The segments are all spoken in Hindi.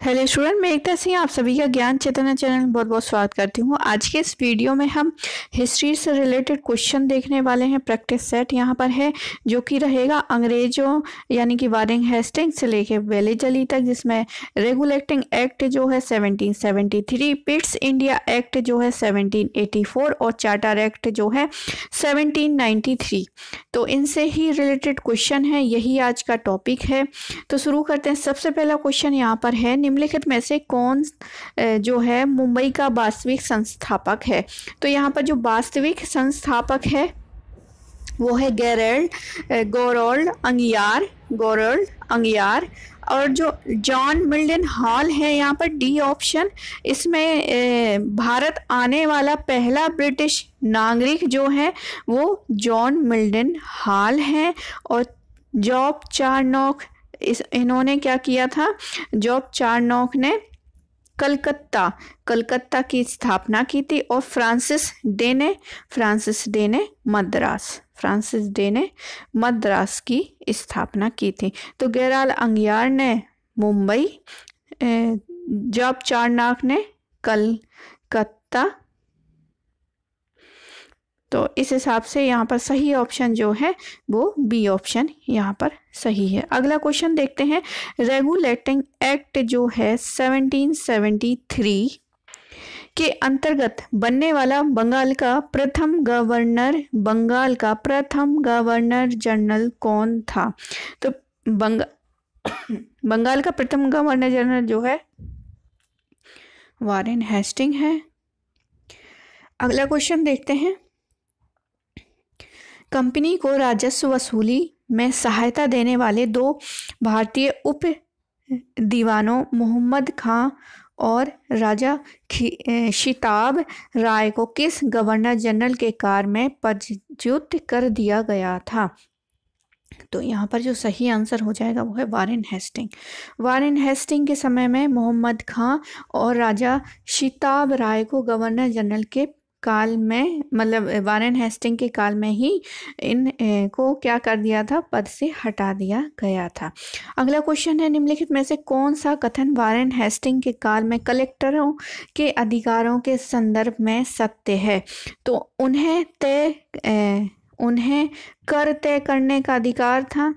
हेलो स्टूडेंट, मैं एकता सिंह आप सभी का ज्ञान चेतना चैनल में बहुत बहुत स्वागत करती हूँ। आज के इस वीडियो में हम हिस्ट्री से रिलेटेड क्वेश्चन देखने वाले हैं। प्रैक्टिस सेट यहाँ पर है जो कि रहेगा अंग्रेजों यानी कि वारेन हेस्टिंग से लेके वेलेज अली तक, जिसमें रेगुलेटिंग एक्ट जो है 1773, पिट्स इंडिया एक्ट जो है 1784 और चार्टर एक्ट जो है 1793। तो इनसे ही रिलेटेड क्वेश्चन है, यही आज का टॉपिक है। तो शुरू करते हैं। सबसे पहला क्वेश्चन यहाँ पर है, निम्नलिखित में से कौन जो है मुंबई का वास्तविक संस्थापक है। तो यहाँ पर जो वास्तविक संस्थापक है वो है गोरोल्ड अंगियार। और जो जॉन मिल्टन हॉल है यहाँ पर डी ऑप्शन, इसमें भारत आने वाला पहला ब्रिटिश नागरिक जो है वो जॉन मिल्टन हॉल है। और जॉब चारनॉक, इन्होंने क्या किया था, जॉब चारनॉक ने कलकत्ता की स्थापना की थी। और फ्रांसिस डे ने मद्रास की स्थापना की थी। तो गेराल अंगियार ने मुंबई, जॉब चारनॉक ने कलकत्ता। तो इस हिसाब से यहाँ पर सही ऑप्शन जो है वो बी ऑप्शन यहाँ पर सही है। अगला क्वेश्चन देखते हैं। रेगुलेटिंग एक्ट जो है 1773 के अंतर्गत बनने वाला बंगाल का प्रथम गवर्नर जनरल कौन था। तो बंगाल का प्रथम गवर्नर जनरल जो है वारेन हेस्टिंग है। अगला क्वेश्चन देखते हैं। कंपनी को राजस्व वसूली में सहायता देने वाले दो भारतीय उप दीवानों मोहम्मद खां और राजा शिताब राय को किस गवर्नर जनरल के कार में पदच्युत कर दिया गया था। तो यहाँ पर जो सही आंसर हो जाएगा वो है वारेन हेस्टिंग के समय में मोहम्मद खां और राजा शिताब राय को गवर्नर जनरल के काल में, मतलब वारेन हेस्टिंग के काल में ही इन को क्या कर दिया था, पद से हटा दिया गया था। अगला क्वेश्चन है, निम्नलिखित में से कौन सा कथन वारेन हेस्टिंग के काल में कलेक्टरों के अधिकारों के संदर्भ में सत्य है। तो उन्हें कर तय करने का अधिकार था।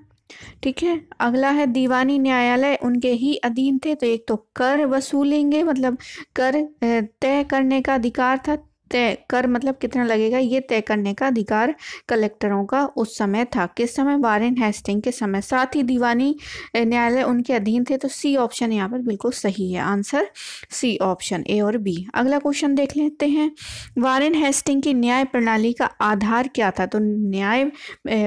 ठीक है। अगला है दीवानी न्यायालय उनके ही अधीन थे। तो एक तो कर वसूलेंगे, मतलब कर तय करने का अधिकार था। तय कर मतलब कितना लगेगा, ये तय करने का अधिकार कलेक्टरों का उस समय था। किस समय, वारेन हेस्टिंग के समय। साथ ही दीवानी न्यायालय उनके अधीन थे। तो सी ऑप्शन यहाँ पर बिल्कुल सही है। आंसर सी ऑप्शन, ए और बी। अगला क्वेश्चन देख लेते हैं। वारेन हेस्टिंग की न्याय प्रणाली का आधार क्या था। तो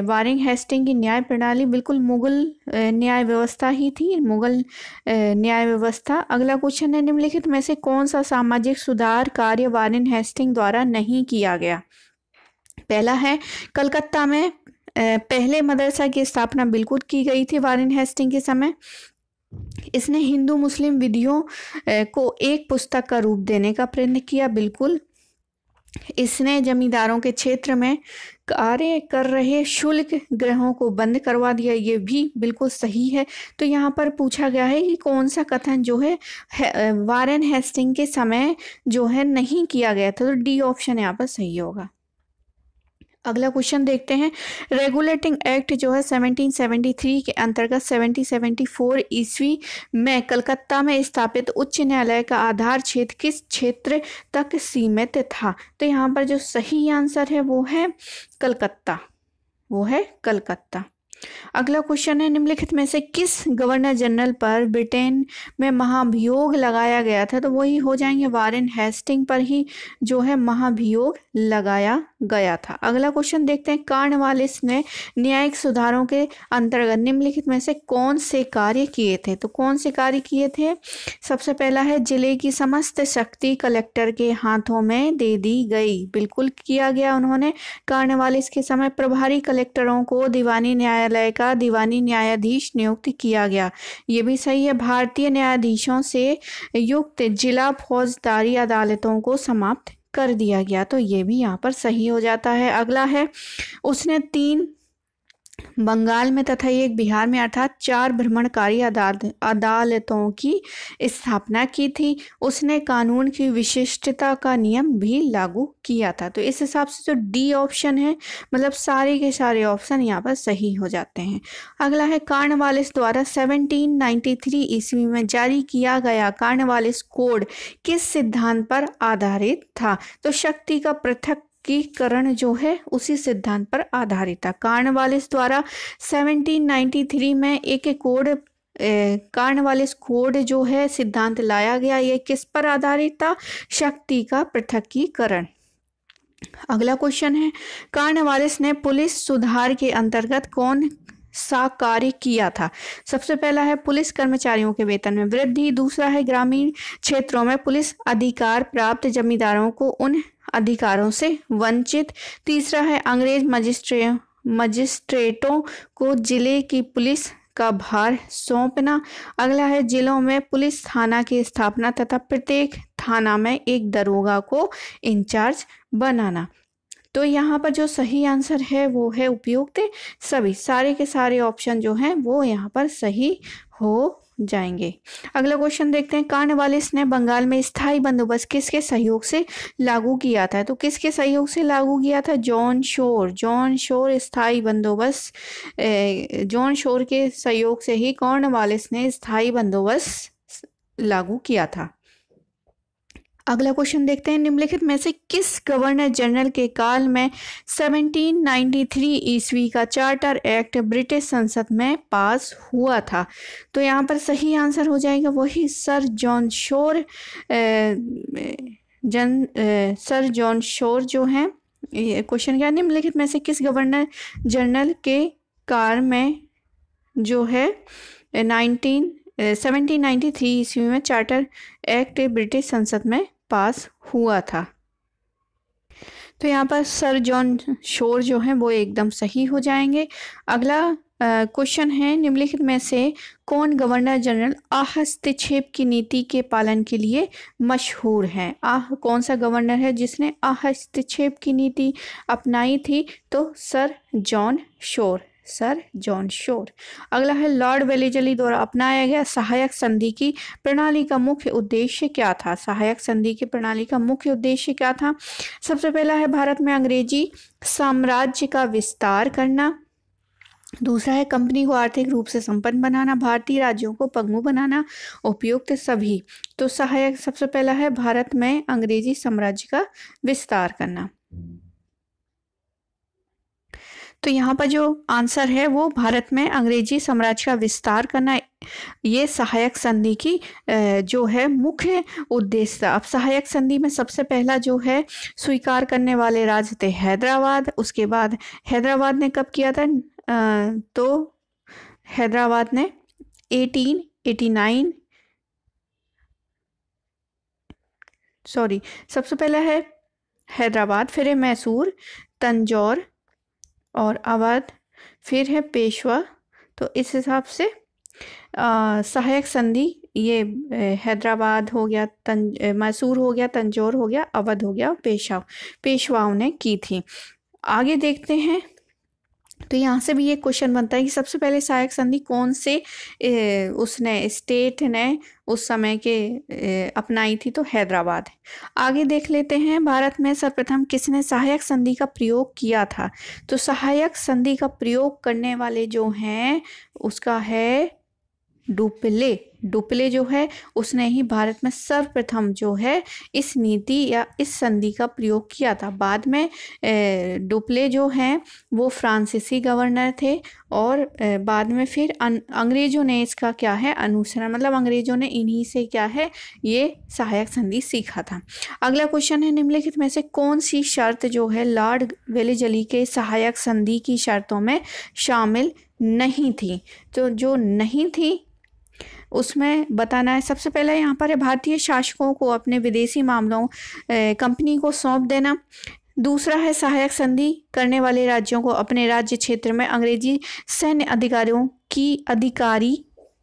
वारेन हेस्टिंग की न्याय प्रणाली बिल्कुल मुगल न्याय व्यवस्था ही थी, मुगल न्याय व्यवस्था। अगला क्वेश्चन है, निम्नलिखित में से कौन सा सामाजिक सुधार कार्य वारेन हेस्टिंग द्वारा नहीं किया गया। पहला है, कलकत्ता में पहले मदरसा की स्थापना बिल्कुल की गई थी वारेन हेस्टिंग के समय। इसने हिंदू मुस्लिम विधियों को एक पुस्तक का रूप देने का प्रयत्न किया, बिल्कुल। इसने जमींदारों के क्षेत्र में कार्य कर रहे शुल्क ग्रहों को बंद करवा दिया, ये भी बिल्कुल सही है। तो यहाँ पर पूछा गया है कि कौन सा कथन जो है वारेन हेस्टिंग के समय जो है नहीं किया गया था। तो डी ऑप्शन यहाँ पर सही होगा। अगला क्वेश्चन देखते हैं। रेगुलेटिंग एक्ट जो है 1773 के अंतर्गत 1774 ईस्वी में कलकत्ता में स्थापित उच्च न्यायालय का आधार क्षेत्र किस क्षेत्र तक सीमित था। तो यहाँ पर जो सही आंसर है वो है कलकत्ता। अगला क्वेश्चन है, निम्नलिखित में से किस गवर्नर जनरल पर ब्रिटेन में महाभियोग लगाया गया था। तो वही हो जाएंगे, वारेन हेस्टिंग पर ही जो है महाभियोग लगाया गया था। अगला क्वेश्चन देखते हैं। कॉर्नवालिस ने न्यायिक सुधारों के अंतर्गत निम्नलिखित में से कौन से कार्य किए थे। तो कौन से कार्य किए थे, सबसे पहला है जिले की समस्त शक्ति कलेक्टर के हाथों में दे दी गई, बिल्कुल किया गया उन्होंने। कॉर्नवालिस के समय प्रभारी कलेक्टरों को दीवानी न्यायालय का दीवानी न्यायाधीश नियुक्त किया गया, ये भी सही है। भारतीय न्यायाधीशों से युक्त जिला फौजदारी अदालतों को समाप्त कर दिया गया, तो ये भी यहाँ पर सही हो जाता है। अगला है, उसने 3 बंगाल में तथा एक बिहार में अर्थात 4 भ्रमणकारी अदालतों की स्थापना की थी। उसने कानून की विशिष्टता का नियम भी लागू किया था। तो इस हिसाब से जो डी ऑप्शन है, मतलब सारे के सारे ऑप्शन यहाँ पर सही हो जाते हैं। अगला है कॉर्नवालिस द्वारा 1793 ईस्वी में जारी किया गया कॉर्नवालिस कोड किस सिद्धांत पर आधारित था? तो शक्ति का पृथकीकरण जो है उसी सिद्धांत पर आधारित था। कॉर्नवालिस द्वारा 1793 में एक कोड कॉर्नवालिस कोड जो है सिद्धांत लाया गया, ये किस पर आधारित था? शक्ति का पृथकीकरण। अगला क्वेश्चन है कॉर्नवालिस ने पुलिस सुधार के अंतर्गत कौन सा कार्य किया था? सबसे पहला है पुलिस कर्मचारियों के वेतन में वृद्धि, दूसरा है ग्रामीण क्षेत्रों में पुलिस अधिकार प्राप्त जमींदारों को उन अधिकारों से वंचित, तीसरा है अंग्रेज मजिस्ट्रेटों को जिले की पुलिस का भार सौंपना, अगला है जिलों में पुलिस थाना की स्थापना तथा प्रत्येक थाना में एक दरोगा को इंचार्ज बनाना। तो यहाँ पर जो सही आंसर है वो है उपयुक्त सभी, सारे के सारे ऑप्शन जो हैं वो यहाँ पर सही हो जाएंगे। अगला क्वेश्चन देखते हैं कॉर्नवालिस ने बंगाल में स्थायी बंदोबस्त किसके सहयोग से लागू किया था? तो किसके सहयोग से लागू किया था? जॉन शोर स्थायी बंदोबस्त, जॉन शोर के सहयोग से ही कॉर्नवालिस ने स्थायी बंदोबस्त लागू किया था। अगला क्वेश्चन देखते हैं निम्नलिखित में से किस गवर्नर जनरल के काल में 1793 ईस्वी का चार्टर एक्ट ब्रिटिश संसद में पास हुआ था? तो यहाँ पर सही आंसर हो जाएगा वही sir John Shore. Sir John Shore जो हैं, ये क्वेश्चन क्या, निम्नलिखित में से किस गवर्नर जनरल के काल में जो है 1793 ईस्वी में चार्टर एक्ट ब्रिटिश संसद में पास हुआ था? तो यहाँ पर सर जॉन शोर जो हैं वो एकदम सही हो जाएंगे। अगला क्वेश्चन है निम्नलिखित में से कौन गवर्नर जनरल हस्तक्षेप की नीति के पालन के लिए मशहूर है? कौन सा गवर्नर है जिसने हस्तक्षेप की नीति अपनाई थी? तो सर जॉन शोर। अगला है लॉर्ड वेलेस्ली द्वारा अपनाया गया सहायक संधि की प्रणाली का मुख्य उद्देश्य क्या था? सहायक संधि की प्रणाली का मुख्य उद्देश्य क्या था? सबसे पहला है भारत में अंग्रेजी साम्राज्य का विस्तार करना, दूसरा है कंपनी को आर्थिक रूप से संपन्न बनाना, भारतीय राज्यों को पगमु बनाना, उपयुक्त सभी। तो सहायक सबसे पहला है भारत में अंग्रेजी साम्राज्य का विस्तार करना। तो यहाँ पर जो आंसर है वो भारत में अंग्रेजी साम्राज्य का विस्तार करना, ये सहायक संधि की जो है मुख्य उद्देश्य था। अब सहायक संधि में सबसे पहला जो है स्वीकार करने वाले राज्य थे हैदराबाद। उसके बाद हैदराबाद ने कब किया था? तो हैदराबाद ने 1889 सबसे पहला है हैदराबाद, फिर है मैसूर, तंजौर और अवध, फिर है पेशवा। तो इस हिसाब से सहायक संधि ये हैदराबाद हो गया, मैसूर हो गया, तंजौर हो गया, अवध हो गया, पेशवाओं ने की थी। आगे देखते हैं। तो यहाँ से भी ये क्वेश्चन बनता है कि सबसे पहले सहायक संधि कौन से उसने स्टेट ने उस समय के अपनाई थी? तो हैदराबाद। आगे देख लेते हैं भारत में सर्वप्रथम किसने सहायक संधि का प्रयोग किया था? तो सहायक संधि का प्रयोग करने वाले जो हैं उसका है डुप्ले जो है उसने ही भारत में सर्वप्रथम जो है इस नीति या इस संधि का प्रयोग किया था। बाद में डुप्ले जो हैं वो फ्रांसीसी गवर्नर थे और बाद में फिर अंग्रेज़ों ने इसका क्या है अनुसरण, मतलब अंग्रेज़ों ने इन्हीं से क्या है ये सहायक संधि सीखा था। अगला क्वेश्चन है निम्नलिखित में से कौन सी शर्त जो है लॉर्ड वेलेस्ली के सहायक संधि की शर्तों में शामिल नहीं थी? तो जो नहीं थी उसमें बताना है। सबसे पहले यहाँ पर है भारतीय शासकों को अपने विदेशी मामलों कंपनी को सौंप देना, दूसरा है सहायक संधि करने वाले राज्यों को अपने राज्य क्षेत्र में अंग्रेजी सैन्य अधिकारी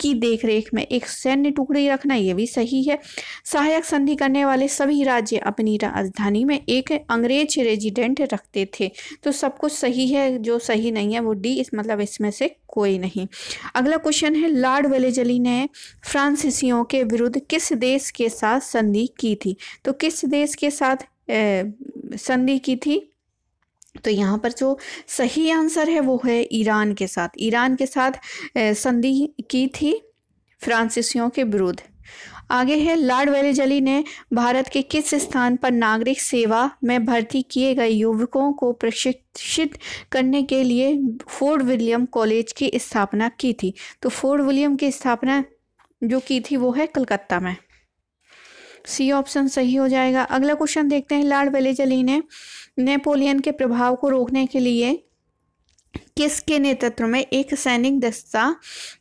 की देखरेख में एक सैन्य टुकड़ी रखना, ये भी सही है। सहायक संधि करने वाले सभी राज्य अपनी राजधानी में एक अंग्रेज रेजिडेंट रखते थे। तो सब कुछ सही है, जो सही नहीं है वो डी, इस मतलब इसमें से कोई नहीं। अगला क्वेश्चन है, लॉर्ड वेलेजली ने फ्रांसीसियों के विरुद्ध किस देश के साथ संधि की थी? तो किस देश के साथ संधि की थी? तो यहाँ पर जो सही आंसर है वो है ईरान के साथ। ईरान के साथ संधि की थी फ्रांसीसियों के विरुद्ध। आगे है, लॉर्ड वेलेजली ने भारत के किस स्थान पर नागरिक सेवा में भर्ती किए गए युवकों को प्रशिक्षित करने के लिए फोर्ट विलियम कॉलेज की स्थापना की थी? तो फोर्ट विलियम की स्थापना जो की थी वो है कलकत्ता में। सी ऑप्शन सही हो जाएगा। अगला क्वेश्चन देखते हैं, लॉर्ड वेलेजली ने नेपोलियन के प्रभाव को रोकने के लिए किसके नेतृत्व में एक सैनिक दस्ता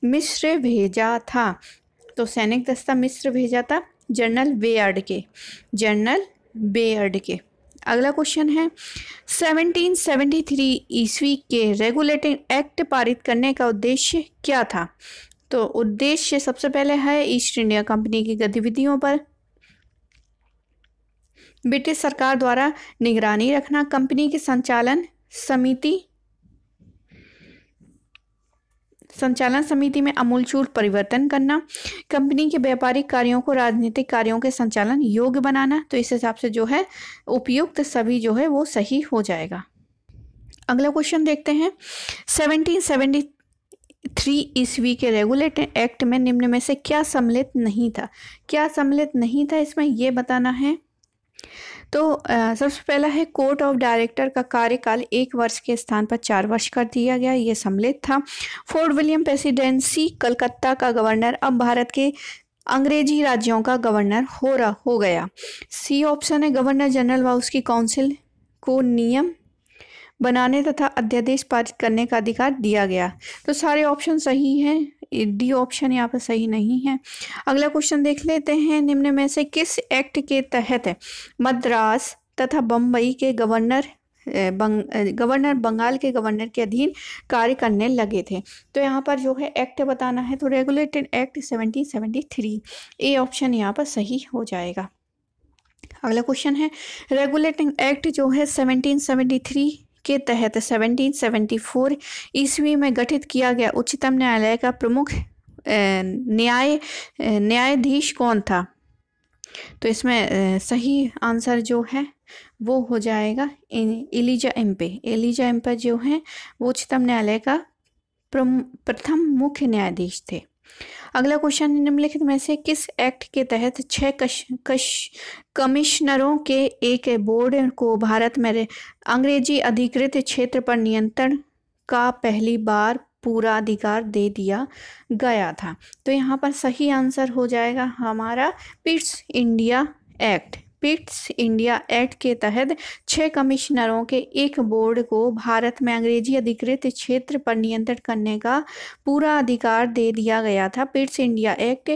मिस्र भेजा था? तो सैनिक दस्ता मिस्र भेजा था जनरल बेयर्ड के, जनरल बेयर्ड के। अगला क्वेश्चन है, 1773 ईस्वी के रेगुलेटिंग एक्ट पारित करने का उद्देश्य क्या था? तो उद्देश्य सबसे पहले है ईस्ट इंडिया कंपनी की गतिविधियों पर ब्रिटिश सरकार द्वारा निगरानी रखना, कंपनी की संचालन समिति में आमूलचूल परिवर्तन करना, कंपनी के व्यापारिक कार्यों को राजनीतिक कार्यों के संचालन योग्य बनाना। तो इस हिसाब से जो है उपयुक्त सभी जो है वो सही हो जाएगा। अगला क्वेश्चन देखते हैं, 1773 ईस्वी के रेगुलेटिंग एक्ट में निम्न में से क्या सम्मिलित नहीं था? क्या सम्मिलित नहीं था इसमें ये बताना है। तो सबसे पहला है, कोर्ट ऑफ डायरेक्टर का कार्यकाल 1 वर्ष के स्थान पर 4 वर्ष कर दिया गया, ये सम्मिलित था। फोर्ट विलियम प्रेसिडेंसी कलकत्ता का गवर्नर अब भारत के अंग्रेजी राज्यों का गवर्नर हो गया। सी ऑप्शन है, गवर्नर जनरल व उसकी काउंसिल को नियम बनाने तथा अध्यादेश पारित करने का अधिकार दिया गया। तो सारे ऑप्शन सही हैं, डी ऑप्शन यहाँ पर सही नहीं है। अगला क्वेश्चन देख लेते हैं, निम्न में से किस एक्ट के तहत मद्रास तथा बम्बई के गवर्नर बंगाल के गवर्नर के अधीन कार्य करने लगे थे? तो यहाँ पर जो है एक्ट बताना है, तो रेगुलेटेड एक्ट 1773, ए ऑप्शन यहाँ पर सही हो जाएगा। अगला क्वेश्चन है, रेगुलेटिंग एक्ट जो है 1773 के तहत 1774 ईस्वी में गठित किया गया उच्चतम न्यायालय का प्रमुख न्यायाधीश कौन था? तो इसमें सही आंसर जो है वो हो जाएगा एलिजा एम्पे। एलिजा एम्पे जो है वो उच्चतम न्यायालय का प्रथम मुख्य न्यायाधीश थे। अगला क्वेश्चन, निम्नलिखित में से किस एक्ट के तहत 6 कमिश्नरों के एक बोर्ड को भारत में अंग्रेजी अधिकृत क्षेत्र पर नियंत्रण का पहली बार पूरा अधिकार दे दिया गया था? तो यहाँ पर सही आंसर हो जाएगा हमारा Pitt's India act. Pitt's India act के तहत 6 कमिश्नरों के एक बोर्ड को भारत में अंग्रेजी अधिकृत क्षेत्र पर नियंत्रण करने का पूरा अधिकार दे दिया गया था। Pitt's India act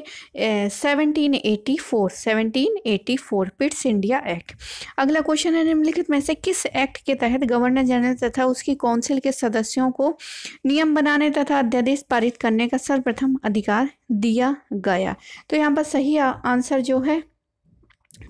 1784 Pitt's India act. अगला क्वेश्चन है, निम्नलिखित में से किस एक्ट के तहत गवर्नर जनरल तथा उसकी काउंसिल के सदस्यों को नियम बनाने तथा अध्यादेश पारित करने का सर्वप्रथम अधिकार दिया गया? तो यहाँ पर सही आंसर जो है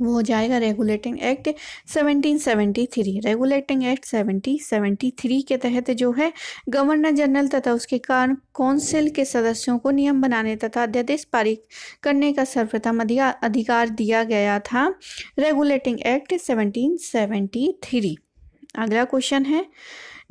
वो हो जाएगा रेगुलेटिंग एक्ट 1773। रेगुलेटिंग एक्ट 1773 के तहत जो है गवर्नर जनरल तथा उसके काउंसिल के सदस्यों को नियम बनाने तथा अध्यादेश पारित करने का सर्वप्रथम अधिकार दिया गया था, रेगुलेटिंग एक्ट 1773। अगला क्वेश्चन है,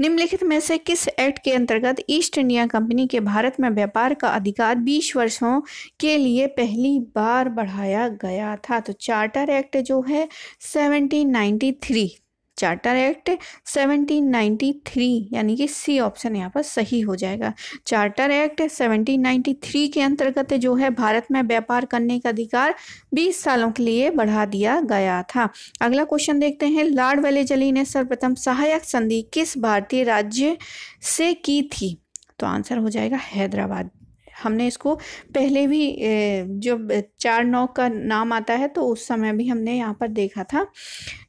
निम्नलिखित में से किस एक्ट के अंतर्गत ईस्ट इंडिया कंपनी के भारत में व्यापार का अधिकार 20 वर्षों के लिए पहली बार बढ़ाया गया था? तो चार्टर एक्ट जो है 1793, चार्टर एक्ट 1793 यानी कि सी ऑप्शन यहाँ पर सही हो जाएगा। चार्टर एक्ट 1793 के अंतर्गत जो है भारत में व्यापार करने का अधिकार 20 सालों के लिए बढ़ा दिया गया था। अगला क्वेश्चन देखते हैं, लॉर्ड वेलेजली ने सर्वप्रथम सहायक संधि किस भारतीय राज्य से की थी? तो आंसर हो जाएगा हैदराबाद। हमने इसको पहले भी जब 4 नौ का नाम आता है तो उस समय भी हमने यहाँ पर देखा था।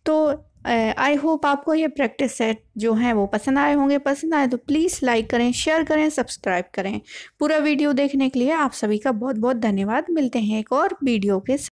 तो आई होप आपको ये प्रैक्टिस सेट जो हैं वो पसंद आए होंगे। पसंद आए तो प्लीज़ लाइक करें, शेयर करें, सब्सक्राइब करें। पूरा वीडियो देखने के लिए आप सभी का बहुत बहुत धन्यवाद। मिलते हैं एक और वीडियो के साथ।